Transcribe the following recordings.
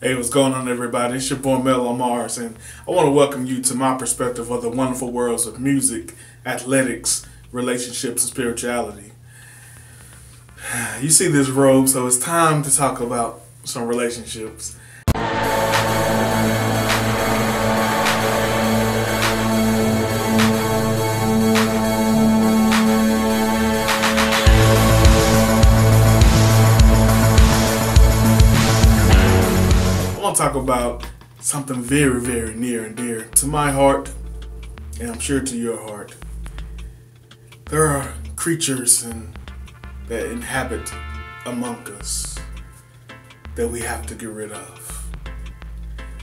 Hey, what's going on, everybody? It's your boy Mel on Mars, and I want to welcome you to my perspective of the wonderful worlds of music, athletics, relationships, and spirituality. You see this robe, so it's time to talk about some relationships. I want to talk about something very, very near and dear to my heart, and I'm sure to your heart. There are creatures that inhabit among us that we have to get rid of.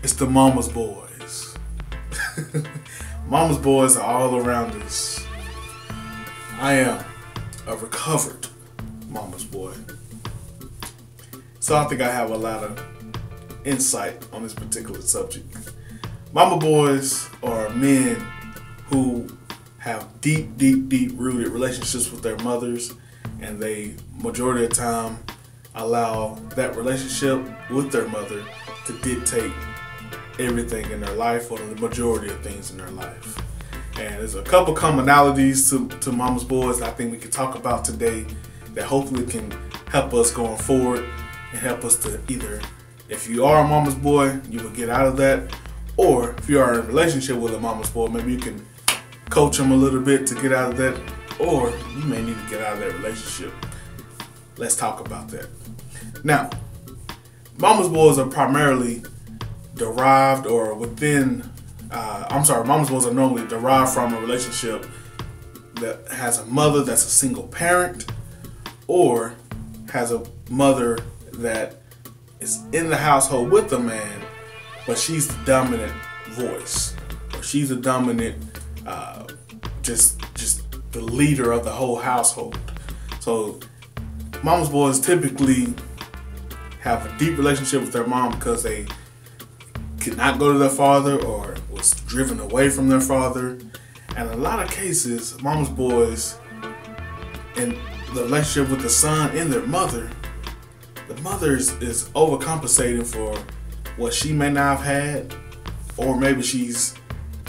It's the mama's boys. Mama's boys are all around us. I am a recovered mama's boy, so I think I have a lot of insight on this particular subject. Mama boys are men who have deep rooted relationships with their mothers, and they majority of the time allow that relationship with their mother to dictate everything in their life, or the majority of things in their life. And there's a couple commonalities to mama's boys that I think we can talk about today that hopefully can help us going forward and help us to either, if you are a mama's boy, you will get out of that, or if you are in a relationship with a mama's boy, maybe you can coach them a little bit to get out of that, or you may need to get out of that relationship. Let's talk about that. Now, mama's boys are primarily derived or within, mama's boys are normally derived from a relationship that has a mother that's a single parent, or has a mother that is in the household with the man, but she's the dominant voice, or she's the dominant, just the leader of the whole household. So mama's boys typically have a deep relationship with their mom because they could not go to their father or was driven away from their father. And in a lot of cases, mama's boys in the relationship with the son and their mother, the mother is overcompensating for what she may not have had, or maybe she's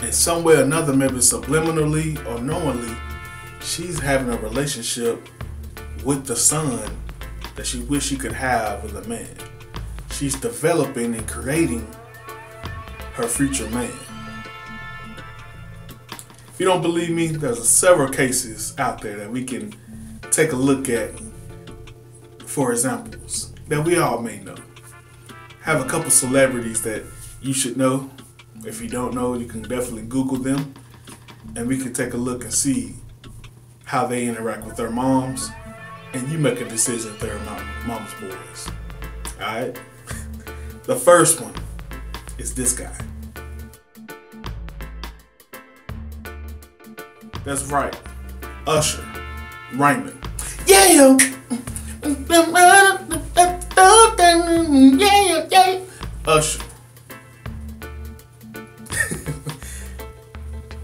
in some way or another, maybe subliminally or knowingly, she's having a relationship with the son that she wish she could have with a man. She's developing and creating her future man. If you don't believe me, there's several cases out there that we can take a look at for examples that we all may know. Have a couple celebrities that you should know. If you don't know, you can definitely Google them, and we can take a look and see how they interact with their moms, and you make a decision if they're mama's boys. Alright? The first one is this guy. That's right, Usher Raymond. Yeah! Usher.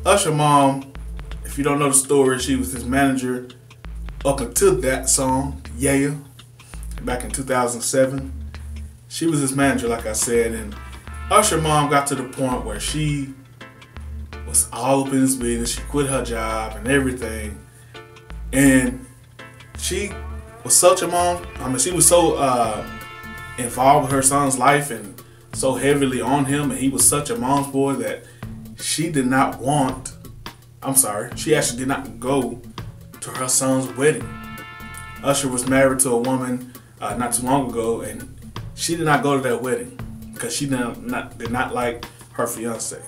Usher mom, if you don't know the story, she was his manager up until that song, Yeah, back in 2007. She was his manager, like I said, and Usher mom got to the point where she was all up in his business. She quit her job and everything, and she was such a mom. I mean, she was so involved with her son's life and so heavily on him, and he was such a mom's boy that she did not want, she actually did not go to her son's wedding. Usher was married to a woman not too long ago, and she did not go to that wedding because she did not like her fiance.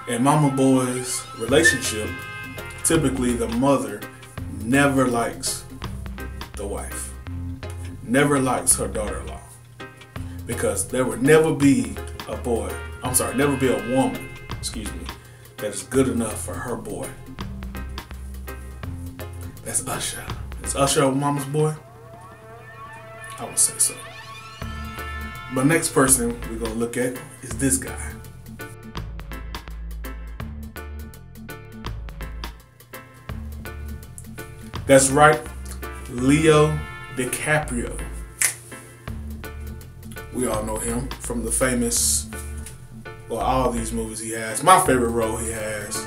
In mama boy's relationship, typically the mother never likes the wife, never likes her daughter-in-law, because there would never be a woman, that is good enough for her boy. That's Usher. Is Usher a mama's boy? I would say so. But next person we're gonna look at is this guy. That's right, Leo DiCaprio. We all know him from the famous, well, all these movies he has. My favorite role he has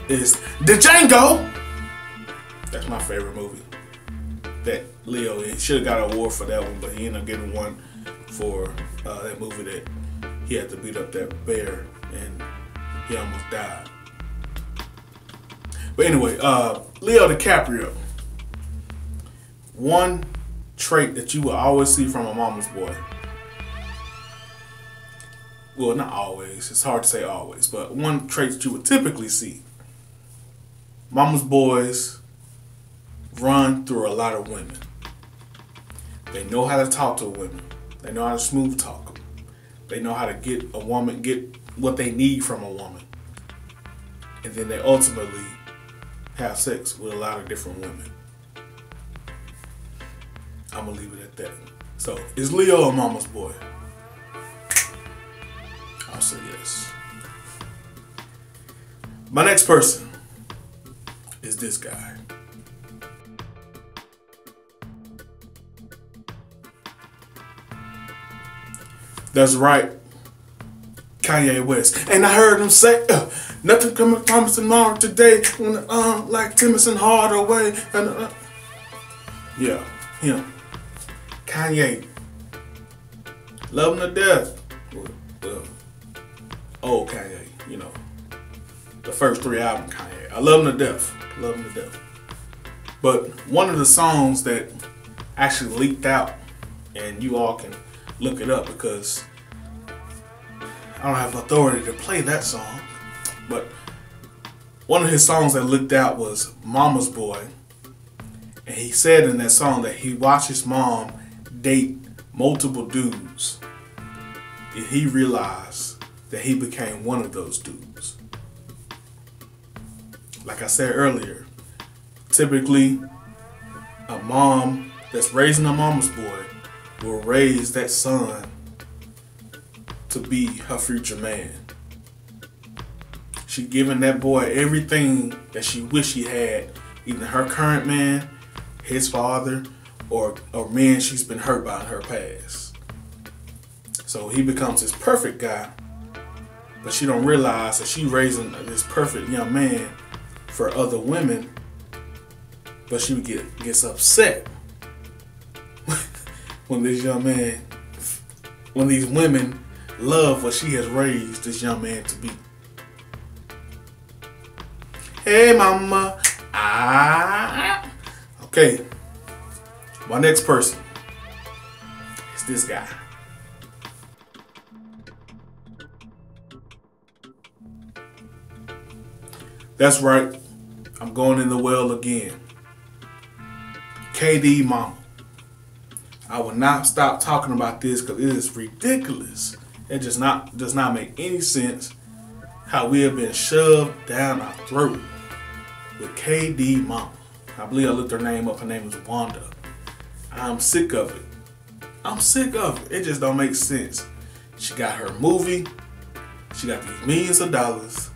is the Django. That's my favorite movie. That Leo, he should have got an award for that one, but he ended up getting one for that movie that he had to beat up that bear and he almost died. But anyway, Leo DiCaprio. One trait that you will always see from a mama's boy. Well, not always. It's hard to say always, but one trait that you would typically see. Mama's boys run through a lot of women. They know how to talk to women. They know how to smooth talk them. They know how to get a woman, get what they need from a woman. And then they ultimately have sex with a lot of different women. I'm gonna leave it at that. So, is Leo a mama's boy? I'll say yes. My next person is this guy. That's right, Kanye West. And I heard him say, nothing coming promised tomorrow today, like Timothy Hardaway. And yeah, him. Kanye. Love him to death. Well, old Kanye, you know. The first 3 albums, Kanye. I love him to death. Love him to death. But one of the songs that actually leaked out, and you all can look it up because I don't have authority to play that song, but one of his songs that leaked out was Mama's Boy. And he said in that song that he watched his mom date multiple dudes. And he realized that he became one of those dudes. Like I said earlier, typically a mom that's raising a mama's boy will raise that son to be her future man. She giving that boy everything that she wish she had, either her current man, his father, or men she's been hurt by in her past. So he becomes this perfect guy, but she don't realize that she raising this perfect young man for other women, but she gets upset when this young man, when these women love what she has raised this young man to be. Hey mama, okay. My next person is this guy. That's right, I'm going in the well again. KD mama. I will not stop talking about this because it is ridiculous. It does not make any sense how we have been shoved down our throat with KD mama. I believe I looked her name up. Her name is Wanda. I'm sick of it. I'm sick of it. It just don't make sense. She got her movie. She got these millions of dollars.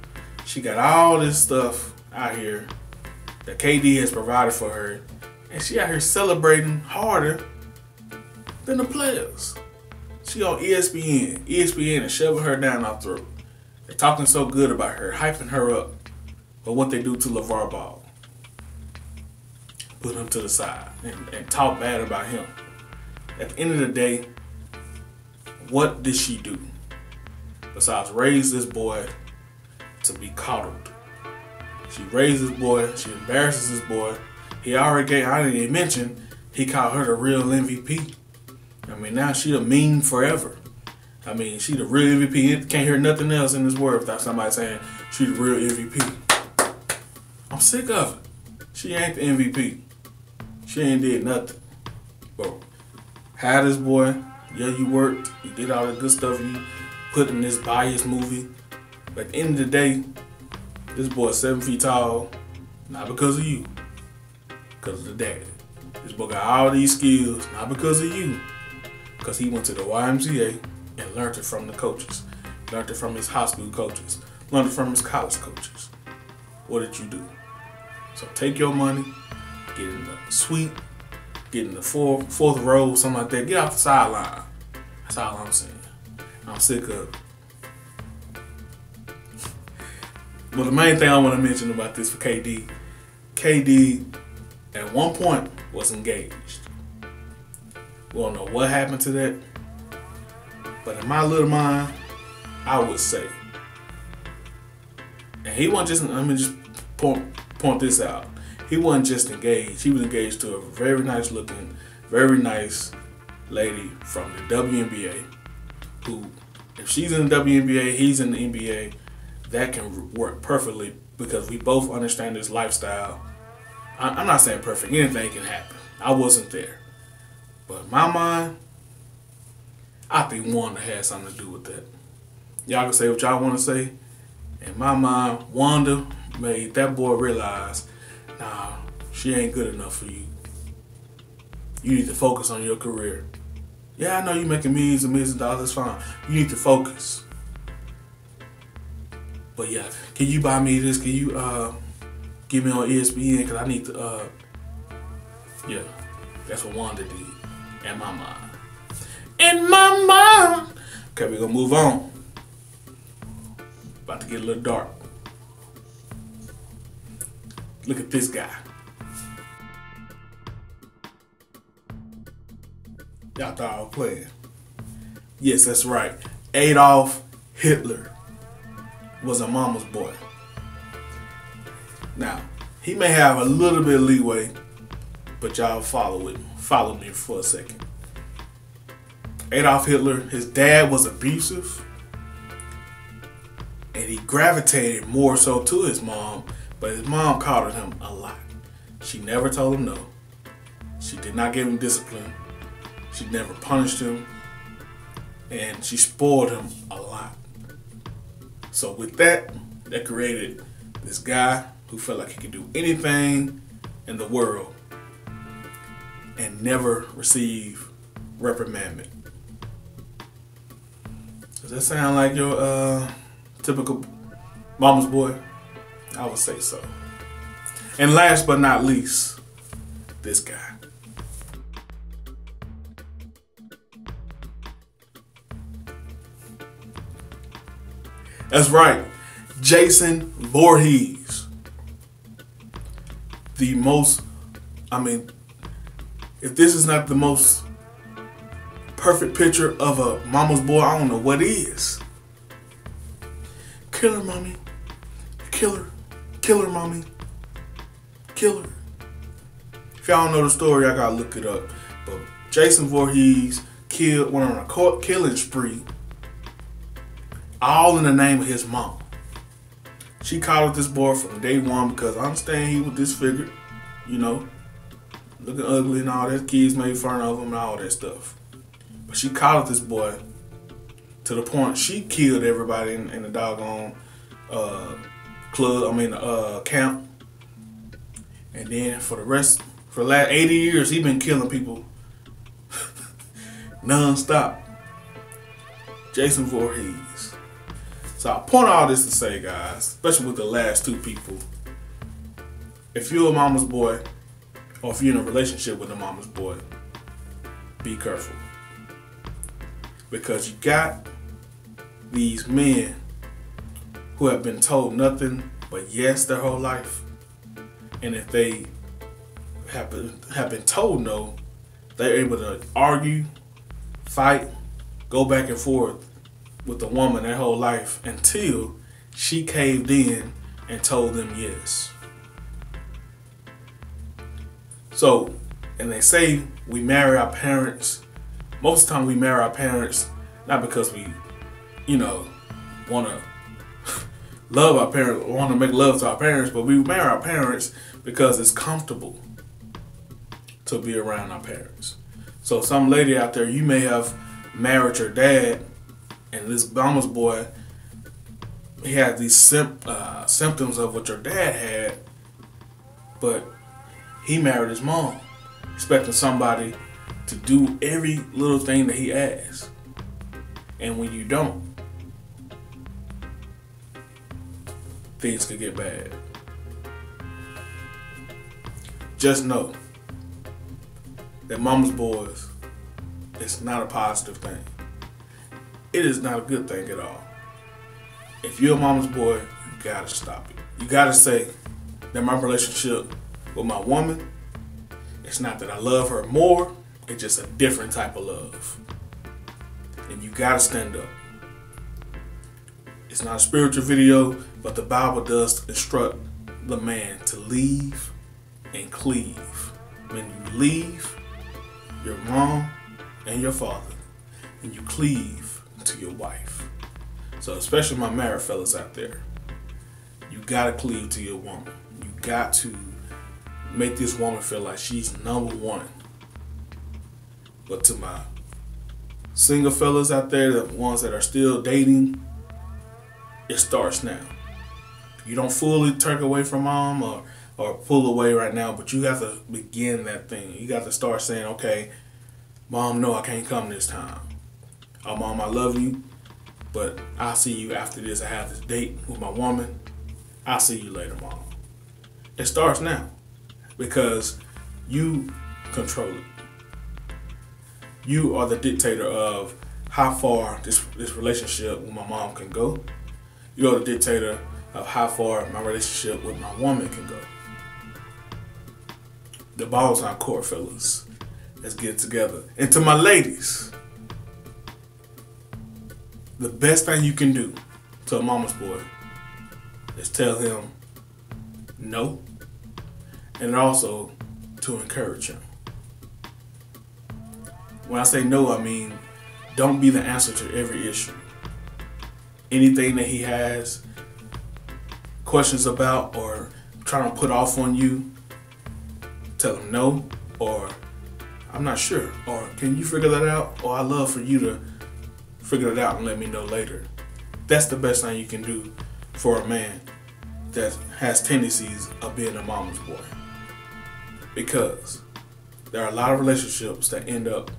She got all this stuff out here that KD has provided for her. And she out here celebrating harder than the players. She on ESPN. ESPN is shoving her down our throat. They're talking so good about her, hyping her up. But what they do to LeVar Ball, put him to the side and talk bad about him. At the end of the day, what did she do besides raise this boy to be coddled? She raised this boy. She embarrasses this boy. He already gave, I didn't even mention, he called her the real MVP. I mean, now she a meme forever. I mean, she the real MVP. Can't hear nothing else in this world without somebody saying she the real MVP. I'm sick of it. She ain't the MVP. She ain't did nothing. Bro, had this boy. Yeah, you worked. You did all the good stuff you put in this biased movie. But at the end of the day, this boy is 7 feet tall. Not because of you. Because of the dad. This boy got all these skills. Not because of you. Because he went to the YMCA and learned it from the coaches. Learned it from his high school coaches. Learned it from his college coaches. What did you do? So take your money, get in the suite, get in the fourth row, something like that. Get off the sideline. That's all I'm saying. I'm sick of it. Well, the main thing I want to mention about this for KD at one point was engaged. We don't know what happened to that, but in my little mind, I would say, and he wasn't just, let me just point this out. He wasn't just engaged. He was engaged to a very nice looking, very nice lady from the WNBA, who, if she's in the WNBA, he's in the NBA, that can work perfectly because we both understand this lifestyle. I'm not saying perfect. Anything can happen. I wasn't there. But in my mind, I think Wanda had something to do with that. Y'all can say what y'all want to say. In my mind, Wanda made that boy realize, nah, she ain't good enough for you. You need to focus on your career. Yeah, I know you're making millions and millions of dollars, that's fine. You need to focus. But yeah, can you buy me this? Can you get me on ESPN? Because I need to, yeah, that's what Wanda did. In my mind. In my mind. Okay, we're going to move on. About to get a little dark. Look at this guy. Y'all thought I was playing. Yes, that's right. Adolf Hitler was a mama's boy. Now, he may have a little bit of leeway, but y'all follow me for a second. Adolf Hitler, his dad was abusive, and he gravitated more so to his mom, but his mom coddled him a lot. She never told him no. She did not give him discipline. She never punished him, and she spoiled him a lot. So with that created this guy who felt like he could do anything in the world and never receive reprimandment. Does that sound like your typical mama's boy? I would say so. And last but not least, this guy. That's right, Jason Voorhees. The most, if this is not the most perfect picture of a mama's boy, I don't know what is. Killer mommy, killer mommy, killer. If y'all don't know the story, I gotta look it up. But Jason Voorhees went on a killing spree, all in the name of his mom. She coddled this boy from day one because I understand he was disfigured, you know, looking ugly and all that. Kids made fun of him and all that stuff. But she coddled this boy to the point she killed everybody in the doggone camp. And then for the last 80 years, he been killing people non-stop. Jason Voorhees. So I point all this to say, guys, especially with the last two people, if you're a mama's boy, or if you're in a relationship with a mama's boy, be careful. Because you got these men who have been told nothing but yes their whole life. And if they have been told no, they're able to argue, fight, go back and forth with the woman their whole life until she caved in and told them yes. So, and they say we marry our parents. Most of the time we marry our parents not because we, want to love our parents, want to make love to our parents, but we marry our parents because it's comfortable to be around our parents. So some lady out there, you may have married your dad, and this mama's boy, he had these symptoms of what your dad had, but he married his mom, expecting somebody to do every little thing that he asks. And when you don't, things could get bad. Just know that mama's boys, it's not a positive thing. it is not a good thing at all. If you're a mama's boy, you gotta stop it. You gotta say that my relationship with my woman, it's not that I love her more, it's just a different type of love. And you gotta stand up. It's not a spiritual video, but the Bible does instruct the man to leave and cleave. When you leave your mom and your father, and you cleave to your wife. So especially my married fellas out there, you gotta cleave to your woman. You got to make this woman feel like she's number one. But to my single fellas out there, the ones that are still dating, it starts now. You don't fully turn away from mom or pull away right now, but you have to begin that thing. You got to start saying, okay, mom, no, I can't come this time. Oh, mom, I love you, but I'll see you after this. I have this date with my woman. I'll see you later, mom. It starts now because you control it. You are the dictator of how far this relationship with my mom can go. You are the dictator of how far my relationship with my woman can go. The ball's on court, fellas. Let's get it together. And to my ladies, the best thing you can do to a mama's boy is tell him no, and also to encourage him. When I say no, I mean don't be the answer to every issue. Anything that he has questions about or trying to put off on you, tell him no, or I'm not sure, or can you figure that out, or I'd love for you to figure it out and let me know later. That's the best thing you can do for a man that has tendencies of being a mama's boy. Because there are a lot of relationships that end up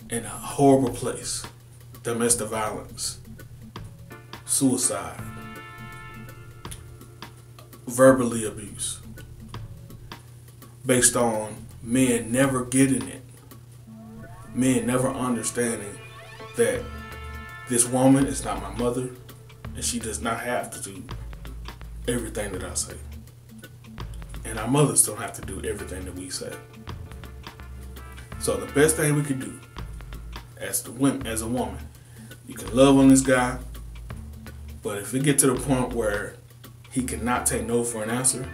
in a horrible place. Domestic violence, suicide, verbally abuse, based on men never getting it. Men never understanding that this woman is not my mother and she does not have to do everything that I say. And our mothers don't have to do everything that we say. So the best thing we could do as a woman, you can love on this guy, but if it get to the point where he cannot take no for an answer,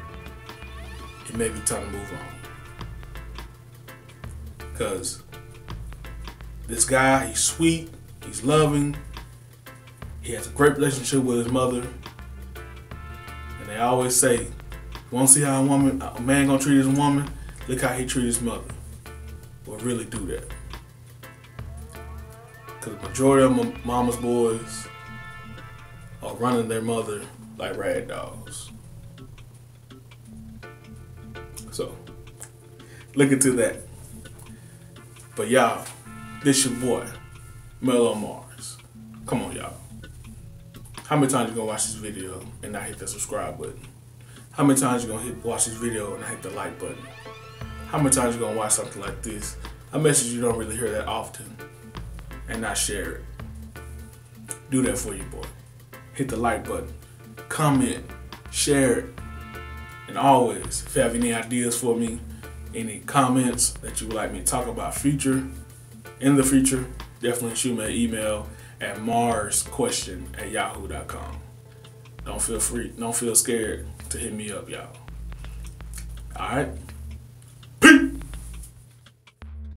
it may be time to move on. Because this guy, he's sweet, he's loving, he has a great relationship with his mother, and they always say, you want to see how a man gonna treat his woman? Look how he treat his mother. Well, really do that. Because the majority of mama's boys are running their mother like rag dogs. So, look into that. But y'all, this your boy, Mellow Mars. Come on, y'all. How many times you gonna watch this video and not hit the subscribe button? How many times you gonna watch this video and not hit the like button? How many times you gonna watch something like this? A message you don't really hear that often and not share it. Do that for you, boy. Hit the like button, comment, share it, and always, if you have any ideas for me, any comments that you would like me to talk about in the future, definitely shoot me an email at marsquestion@yahoo.com. Don't feel scared to hit me up, y'all. All right.